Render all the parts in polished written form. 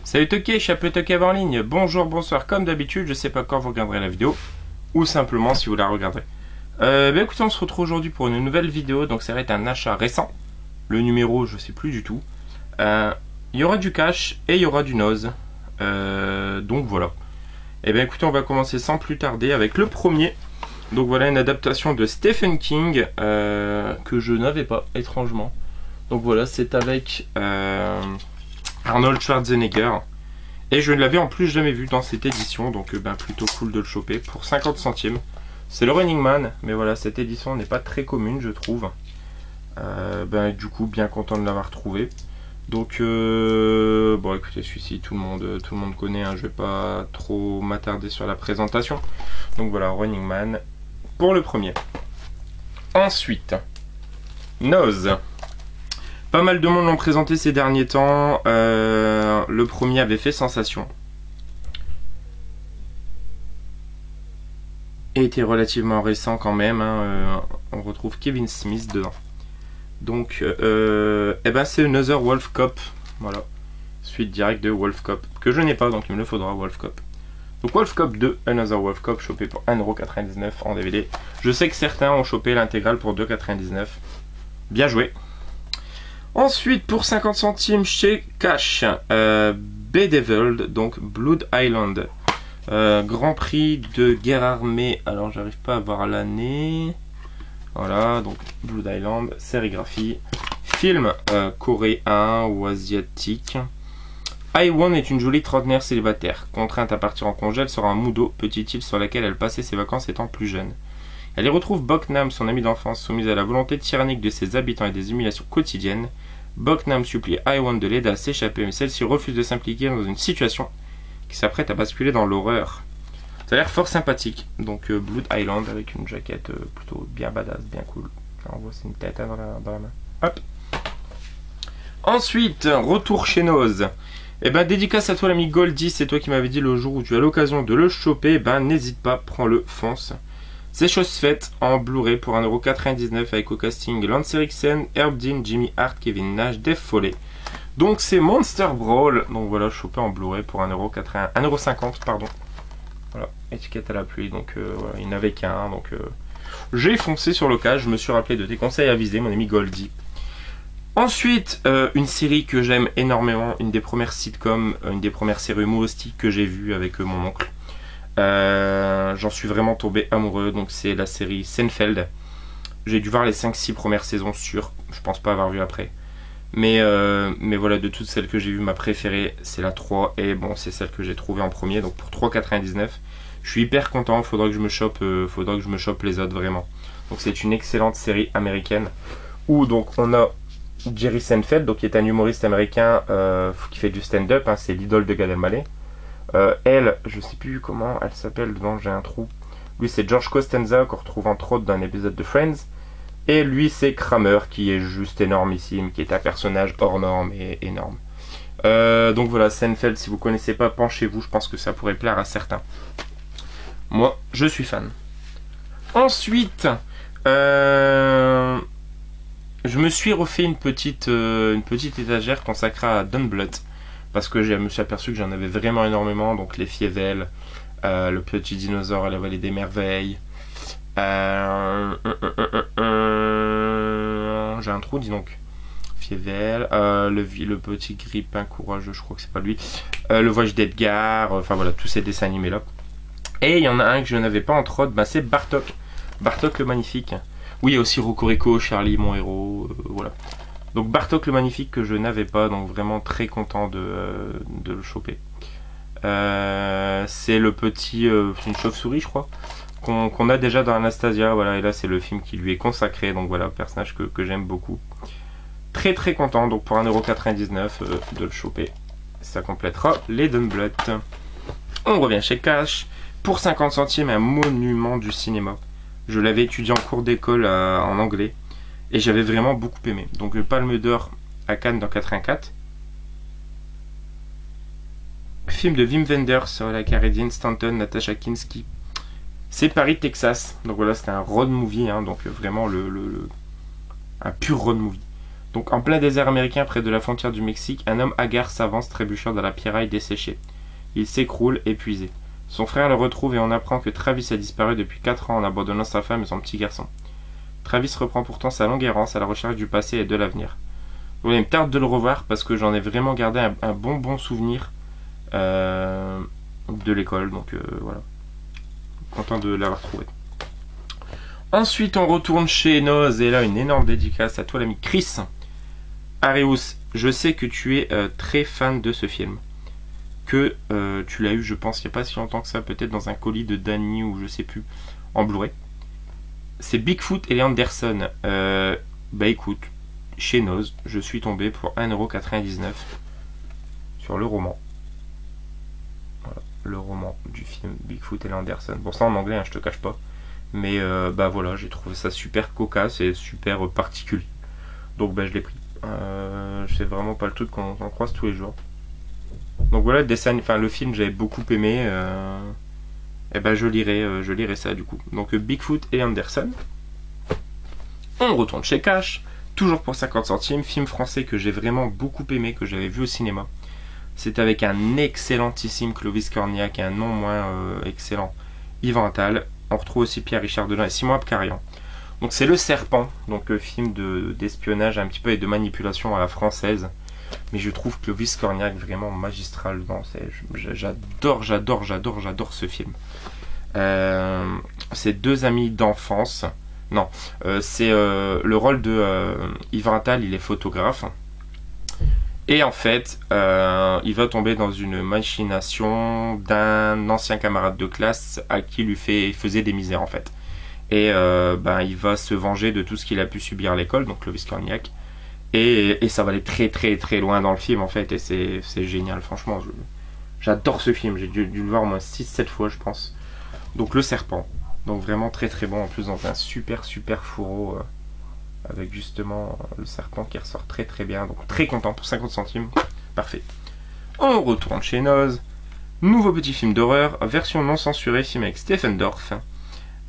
Salut Toké, Chapeau Toké en ligne. Bonjour, bonsoir, comme d'habitude, je sais pas quand vous regarderez la vidéo, ou simplement si vous la regarderez. Écoutez, on se retrouve aujourd'hui pour une nouvelle vidéo, donc ça va être un achat récent. Le numéro, je sais plus du tout. Il y aura du cash et il y aura du nose. Donc voilà. Et bien écoutez, on va commencer sans plus tarder avec le premier. Donc voilà une adaptation de Stephen King que je n'avais pas, étrangement. Donc voilà, c'est avec Arnold Schwarzenegger. Et je ne l'avais en plus jamais vu dans cette édition, donc plutôt cool de le choper pour 50 centimes. C'est le Running Man, mais voilà, cette édition n'est pas très commune, je trouve. Du coup, bien content de l'avoir trouvé. Donc, bon, écoutez, celui-ci, tout le monde connaît, hein, je vais pas trop m'attarder sur la présentation. Donc voilà, Running Man pour le premier. Ensuite, Nose. Pas mal de monde l'ont présenté ces derniers temps. Le premier avait fait sensation. Et était relativement récent quand même. Hein. On retrouve Kevin Smith dedans. Donc, c'est Another Wolf Cop. Voilà. Suite directe de Wolf Cop. Que je n'ai pas, donc il me le faudra, Wolf Cop. Donc Wolf Cop 2, Another Wolf Cop, chopé pour 1,99€ en DVD. Je sais que certains ont chopé l'intégrale pour 2,99€. Bien joué. Ensuite, pour 50 centimes chez Cash, Bedevilled, donc Blood Island. Grand Prix de guerre armée. Alors, j'arrive pas à voir l'année. Voilà, donc Blood Island, sérigraphie. Film coréen ou asiatique. Aiwon est une jolie trentenaire célibataire. Contrainte à partir en congé, elle sera un Mudo, petite île sur laquelle elle passait ses vacances étant plus jeune. Elle y retrouve Boknam, son ami d'enfance, soumise à la volonté tyrannique de ses habitants et des humiliations quotidiennes. Boknam supplie Aiwon de l'aider à s'échapper, mais celle-ci refuse de s'impliquer dans une situation qui s'apprête à basculer dans l'horreur. Ça a l'air fort sympathique. Donc Blood Island avec une jaquette plutôt bien badass, bien cool. Là, on voit c'est une tête hein, dans la main. Hop. Ensuite, retour chez Nose. Dédicace à toi l'ami Goldie, c'est toi qui m'avais dit le jour où tu as l'occasion de le choper, n'hésite pas, prends-le, fonce. C'est chose faite en Blu-ray pour 1,99€ avec au casting Lance Henriksen, Herb Dean, Jimmy Hart, Kevin Nash, Dave Foley. Donc c'est Monster Brawl. Donc voilà, chopé en Blu-ray pour 1,50€, pardon. Voilà, étiquette à la pluie. Donc voilà, il n'avait qu'un. Donc j'ai foncé sur l'occasion. Je me suis rappelé de tes conseils avisés, mon ami Goldie. Ensuite, une série que j'aime énormément, une des premières sitcoms, une des premières séries humoristiques que j'ai vues avec mon oncle. J'en suis vraiment tombé amoureux, donc c'est la série Seinfeld. J'ai dû voir les 5-6 premières saisons sûres, je pense pas avoir vu après. Mais voilà, de toutes celles que j'ai vues, ma préférée c'est la 3, et bon c'est celle que j'ai trouvée en premier, donc pour 3,99€. Je suis hyper content, faudra que je me chope les autres vraiment. Donc c'est une excellente série américaine, où donc on a Jerry Seinfeld, donc qui est un humoriste américain qui fait du stand-up, hein, c'est l'idole de Gad Elmaleh. Elle, je sais plus comment elle s'appelle, devant j'ai un trou. Lui c'est George Costanza qu'on retrouve entre autres dans un épisode de Friends. Et lui c'est Kramer qui est juste énormissime, qui est un personnage hors norme et énorme. Donc voilà, Seinfeld, si vous connaissez pas, penchez-vous, je pense que ça pourrait plaire à certains. Moi, je suis fan. Ensuite, je me suis refait une petite étagère consacrée à Don Bluth. Parce que je me suis aperçu que j'en avais vraiment énormément. Donc les Fievel, le petit dinosaure à la vallée des merveilles. J'ai un trou, dis donc. Fievel, le petit grippin courageux, je crois que c'est pas lui. Le voyage d'Edgar, enfin voilà, tous ces dessins animés là. Et il y en a un que je n'avais pas entre autres, c'est Bartok. Bartok le Magnifique. Oui, il y a aussi Rocorico, Charlie, mon héros, voilà. Donc Bartok le Magnifique que je n'avais pas, donc vraiment très content de le choper. C'est le petit, une chauve-souris je crois, qu'on a déjà dans Anastasia, voilà, et là c'est le film qui lui est consacré, donc voilà, personnage que j'aime beaucoup. Très très content, donc pour 1,99€ de le choper. Ça complétera les Don Bluth. On revient chez Cash, pour 50 centimes, un monument du cinéma. Je l'avais étudié en cours d'école en anglais. Et j'avais vraiment beaucoup aimé. Donc le Palme d'Or à Cannes dans 84. Film de Wim Wenders sur la Dean Stanton, Natasha Kinski. C'est Paris, Texas. Donc voilà, c'était un road movie. Hein, donc vraiment un pur road movie. Donc en plein désert américain près de la frontière du Mexique, un homme hagard s'avance trébuchant dans la pierraille desséchée. Il s'écroule, épuisé. Son frère le retrouve et on apprend que Travis a disparu depuis 4 ans en abandonnant sa femme et son petit garçon. Travis reprend pourtant sa longue errance à la recherche du passé et de l'avenir. Donc, il me tarde de le revoir parce que j'en ai vraiment gardé un bon souvenir de l'école. Donc voilà, content de l'avoir trouvé. Ensuite, on retourne chez Noz et là, une énorme dédicace à toi, l'ami Chris. Areus, je sais que tu es très fan de ce film. Que tu l'as eu, je pense, il n'y a pas si longtemps que ça, peut-être dans un colis de Danny ou je sais plus, en Blu-ray. C'est Bigfoot et les Anderson. Bah écoute, chez Noz, je suis tombé pour 1,99€ sur le roman. Voilà, le roman du film Bigfoot et les Anderson. Bon, ça en anglais, hein, je te cache pas. Mais bah voilà, j'ai trouvé ça super cocasse et super particulier. Donc bah je l'ai pris. C'est vraiment pas le truc qu'on croise tous les jours. Donc voilà, le film j'avais beaucoup aimé. Et ben je lirai ça du coup. Donc Bigfoot et Anderson. On retourne chez Cash, toujours pour 50 centimes, film français que j'ai vraiment beaucoup aimé, que j'avais vu au cinéma. C'est avec un excellentissime Clovis Cornillac et un non moins excellent Yvan Attal. On retrouve aussi Pierre-Richard Delon et Simon Abkarian. Donc c'est Le Serpent, donc film d'espionnage un petit peu et de manipulation à la française. Mais je trouve Clovis Cornillac vraiment magistral dedans. J'adore ce film. C'est deux amis d'enfance. Non, c'est le rôle de Yvan Attal, il est photographe. Et en fait, il va tomber dans une machination d'un ancien camarade de classe à qui il faisait des misères en fait. Et il va se venger de tout ce qu'il a pu subir à l'école, donc Clovis Cornillac. Et ça va aller très loin dans le film en fait. Et c'est génial, franchement. J'adore ce film, j'ai dû le voir au moins 6-7 fois je pense. Donc Le Serpent. Donc vraiment très bon, en plus dans un super fourreau. Avec justement le serpent qui ressort très bien. Donc très content pour 50 centimes. Parfait. On retourne chez Noz. Nouveau petit film d'horreur. Version non censurée, film avec Stephen Dorff.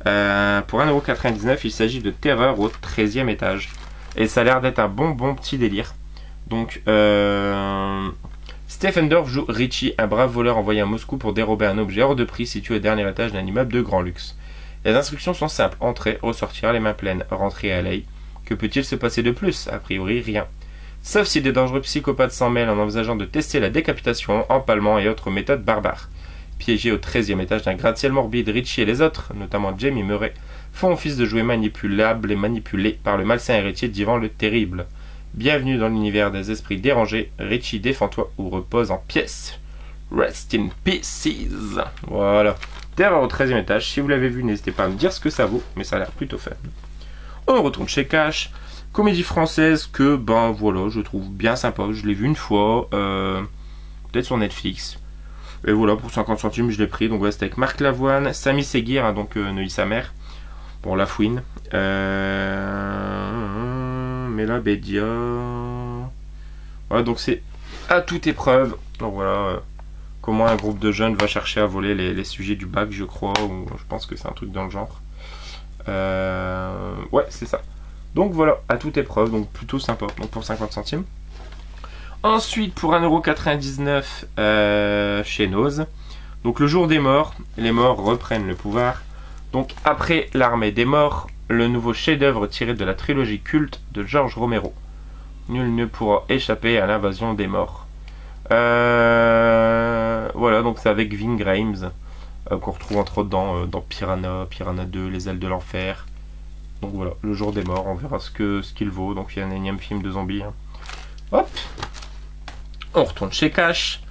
Pour 1,99€, il s'agit de Terreur au 13e étage. Et ça a l'air d'être un bon petit délire. Donc Stephen Dorff joue Richie, un brave voleur envoyé à Moscou pour dérober un objet hors de prix situé au dernier étage d'un immeuble de grand luxe. Les instructions sont simples. Entrer, ressortir, les mains pleines. Rentrer à LA. Que peut-il se passer de plus? A priori, rien. Sauf si des dangereux psychopathes s'en mêlent en envisageant de tester la décapitation, empalement et autres méthodes barbares. Piégés au 13e étage d'un gratte-ciel morbide, Richie et les autres, notamment Jamie Murray, font office de jouets manipulables et manipulés par le malsain héritier d'Ivan le Terrible. Bienvenue dans l'univers des esprits dérangés. Richie, défends-toi ou repose en pièces. Rest in pieces. Voilà. Terreur au 13e étage. Si vous l'avez vu, n'hésitez pas à me dire ce que ça vaut, mais ça a l'air plutôt faible. On retourne chez Cash. Comédie française que, voilà, je trouve bien sympa. Je l'ai vu une fois, peut-être sur Netflix. Et voilà, pour 50 centimes, je l'ai pris. Donc, ouais, c'était avec Marc Lavoine, Samy Seguir, hein, donc Neuilly sa mère. Bon, La Fouine. Mela Bédia. Voilà, donc c'est à toute épreuve. Donc, voilà, comment un groupe de jeunes va chercher à voler les sujets du bac, je crois. Ou je pense que c'est un truc dans le genre. Ouais, c'est ça. Donc voilà, à toute épreuve, donc plutôt sympa. Donc pour 50 centimes. Ensuite, pour 1,99€ chez Noz. Donc Le Jour des Morts. Les morts reprennent le pouvoir. Donc après l'Armée des Morts, le nouveau chef-d'œuvre tiré de la trilogie culte de George Romero. Nul ne pourra échapper à l'invasion des morts. Voilà, donc c'est avec Ving Rhames. Qu'on retrouve entre autres dans Piranha 2, Les Ailes de l'Enfer. Donc voilà, Le Jour des Morts, on verra ce qu'il vaut. Donc il y a un énième film de zombies. Hein. Hop, on retourne chez Cash.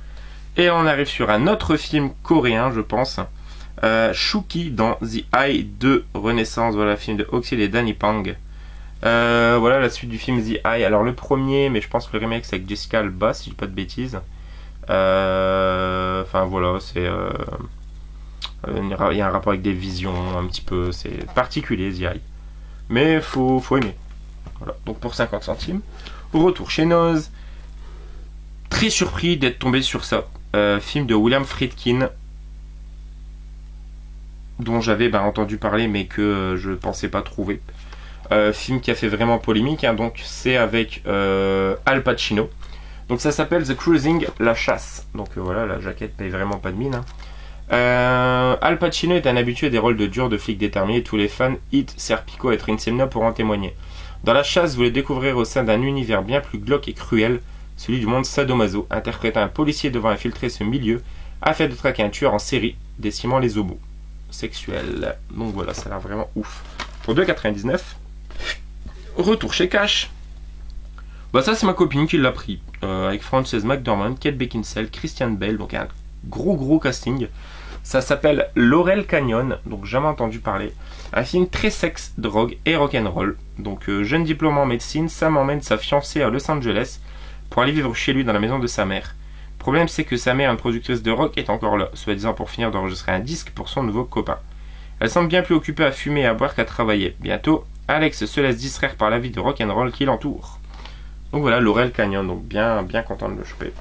Et on arrive sur un autre film coréen, je pense. Shuki dans The Eye 2 Renaissance. Voilà, film de Oxil et Danny Pang. Voilà la suite du film The Eye. Alors le premier, mais je pense que le remake c'est avec Jessica Alba, si je dis pas de bêtises. Enfin voilà, c'est... il y a un rapport avec des visions un petit peu, c'est particulier The Eye. Mais faut aimer. Voilà, donc pour 50 centimes. Retour chez Noz. Très surpris d'être tombé sur ça. Film de William Friedkin. Dont j'avais entendu parler mais que je pensais pas trouver. film qui a fait vraiment polémique, hein, donc c'est avec Al Pacino. Donc ça s'appelle The Cruising, la chasse. Donc voilà, la jaquette paye vraiment pas de mine. Al Pacino est un habitué des rôles de dur de flic déterminé. Tous les fans Hit, Serpico et Trinsemna pour en témoigner. Dans la chasse, vous le découvrirez au sein d'un univers bien plus glauque et cruel, celui du monde sadomaso, interprétant un policier devant infiltrer ce milieu afin de traquer un tueur en série, décimant les homos sexuels. Donc voilà, ça a l'air vraiment ouf. Pour 2,99. Retour chez Cash. Bah ça c'est ma copine qui l'a pris. Avec Frances McDormand, Kate Beckinsale, Christian Bale, donc un gros casting. Ça s'appelle Laurel Canyon, donc jamais entendu parler. Un film très sexe, drogue et rock'n'roll. Donc jeune diplômé en médecine, Sam emmène sa fiancée à Los Angeles pour aller vivre chez lui dans la maison de sa mère. Le problème c'est que sa mère, une productrice de rock, est encore là, soi-disant pour finir d'enregistrer un disque pour son nouveau copain. Elle semble bien plus occupée à fumer et à boire qu'à travailler. Bientôt, Alex se laisse distraire par la vie de rock'n'roll qui l'entoure. Donc voilà, Laurel Canyon, donc bien content de le choper.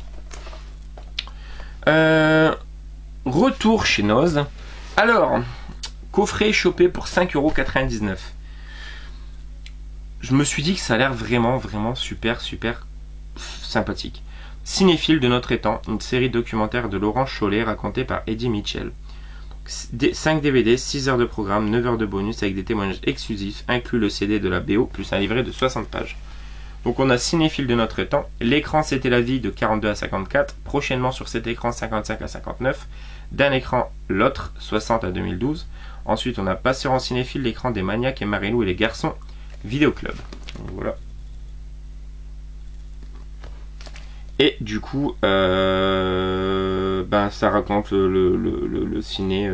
Retour chez Noz. Alors, coffret chopé pour 5,99 €. Je me suis dit que ça a l'air vraiment super sympathique. Cinéphile de notre étang, une série documentaire de Laurent Chollet racontée par Eddie Mitchell. 5 DVD, 6 heures de programme, 9 heures de bonus avec des témoignages exclusifs, inclus le CD de la BO, plus un livret de 60 pages. Donc on a Cinéphile de notre étang, l'écran c'était la vie de 42 à 54, prochainement sur cet écran 55 à 59, d'un écran l'autre 60 à 2012. Ensuite on a Passeur en cinéphile, l'écran des maniaques et Marilou et les garçons, Vidéoclub. Donc voilà. Et du coup, ça raconte le ciné.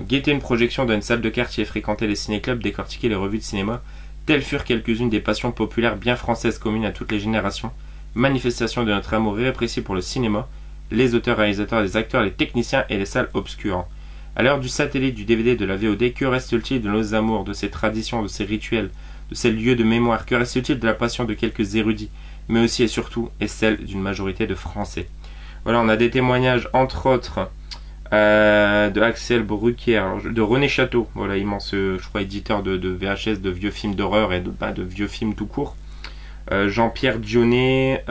Guetter une projection dans une salle de quartier, fréquenter les ciné-clubs, décortiquer les revues de cinéma. Telles furent quelques-unes des passions populaires bien françaises communes à toutes les générations. Manifestation de notre amour irrépressible pour le cinéma, les auteurs, réalisateurs, les acteurs, les techniciens et les salles obscures. À l'heure du satellite, du DVD, de la VOD, que reste-t-il de nos amours, de ces traditions, de ces rituels, de ces lieux de mémoire? Que reste-t-il de la passion de quelques érudits, mais aussi et surtout, et celle d'une majorité de Français? Voilà, on a des témoignages, entre autres, de Axel Brucker, de René Château, voilà, immense, je crois, éditeur de VHS, de vieux films d'horreur et de vieux films tout court. Jean-Pierre Dionnet,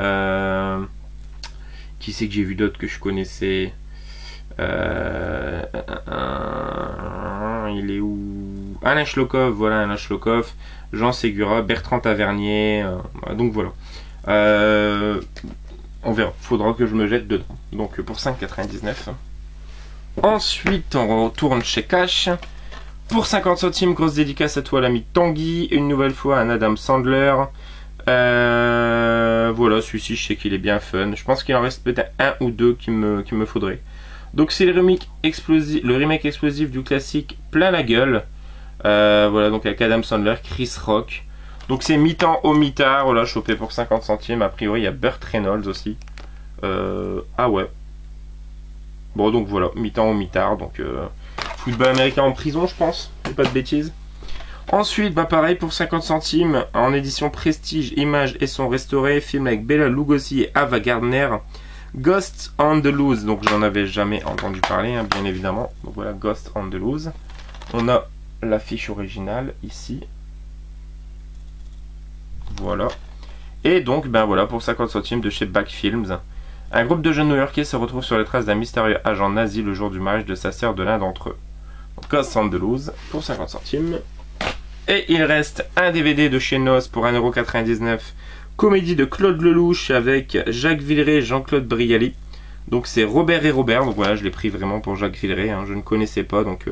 qui c'est que j'ai vu d'autres que je connaissais? Il est où? Alain Schlokov, voilà, Alain Schlokov, Jean Ségura, Bertrand Tavernier, donc voilà. On verra, faudra que je me jette dedans. Donc pour 5,99 €. Ensuite, on retourne chez Cash. Pour 50 centimes, grosse dédicace à toi l'ami Tanguy. Une nouvelle fois un Adam Sandler. Voilà, celui-ci, je sais qu'il est bien fun. Je pense qu'il en reste peut-être un ou deux qu'il me faudrait. Donc c'est le remake explosif du classique Plein la gueule. Voilà, donc avec Adam Sandler, Chris Rock. Donc c'est mi-temps au mi-tard, voilà, chopé pour 50 centimes. A priori, il y a Burt Reynolds aussi. Ah ouais. Bon, donc voilà, mi-temps au mi-tard. Donc football américain en prison, je pense. C'est pas de bêtises. Ensuite, pareil, pour 50 centimes, en édition Prestige, images et son restauré, film avec Bela Lugosi et Ava Gardner. Ghost on the Loose, donc j'en avais jamais entendu parler, hein, bien évidemment. Donc voilà, Ghost on the Loose. On a l'affiche originale ici. Voilà. Et donc, voilà, pour 50 centimes de chez Back Films. Un groupe de jeunes new-yorkais se retrouve sur les traces d'un mystérieux agent nazi le jour du mariage de sa sœur de l'un d'entre eux. Donc, Ghost on the Loose pour 50 centimes. Et il reste un DVD de chez Noz pour 1,99 €. Comédie de Claude Lelouch avec Jacques Villeray et Jean-Claude Brialy. Donc c'est Robert et Robert. Donc voilà, je l'ai pris vraiment pour Jacques Villeray. Hein, je ne connaissais pas. Donc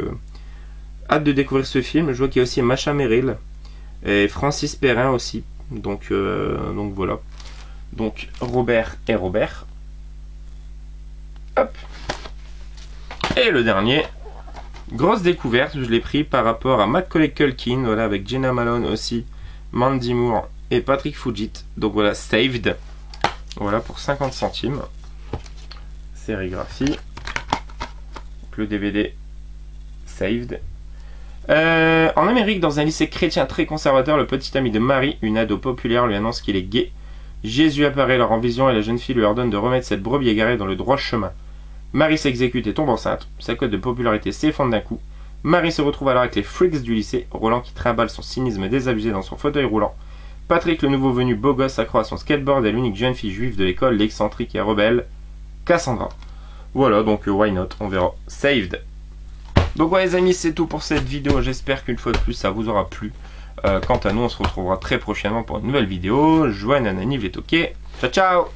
hâte de découvrir ce film. Je vois qu'il y a aussi Macha Merrill et Francis Perrin aussi. Donc voilà. Donc Robert et Robert. Hop. Et le dernier. Grosse découverte. Je l'ai pris par rapport à Macaulay Culkin. Voilà, avec Jenna Malone aussi. Mandy Moore et Patrick Fugit. Donc voilà, Saved. Voilà pour 50 centimes. Sérigraphie. Donc le DVD Saved. En Amérique, dans un lycée chrétien très conservateur, le petit ami de Marie, une ado populaire, lui annonce qu'il est gay. Jésus apparaît alors en vision et la jeune fille lui ordonne de remettre cette brebis égarée dans le droit chemin. Marie s'exécute et tombe enceinte. Sa cote de popularité s'effondre d'un coup. Marie se retrouve alors avec les freaks du lycée, Roland qui trimballe son cynisme désabusé dans son fauteuil roulant. Patrick, le nouveau venu beau gosse, accro à son skateboard, et l'unique jeune fille juive de l'école, l'excentrique et rebelle, Cassandra. Voilà, donc why not, on verra. Saved. Donc ouais les amis, c'est tout pour cette vidéo, j'espère qu'une fois de plus ça vous aura plu. Quant à nous, on se retrouvera très prochainement pour une nouvelle vidéo. Joanne, Nanani, Vetoke. Ciao ciao.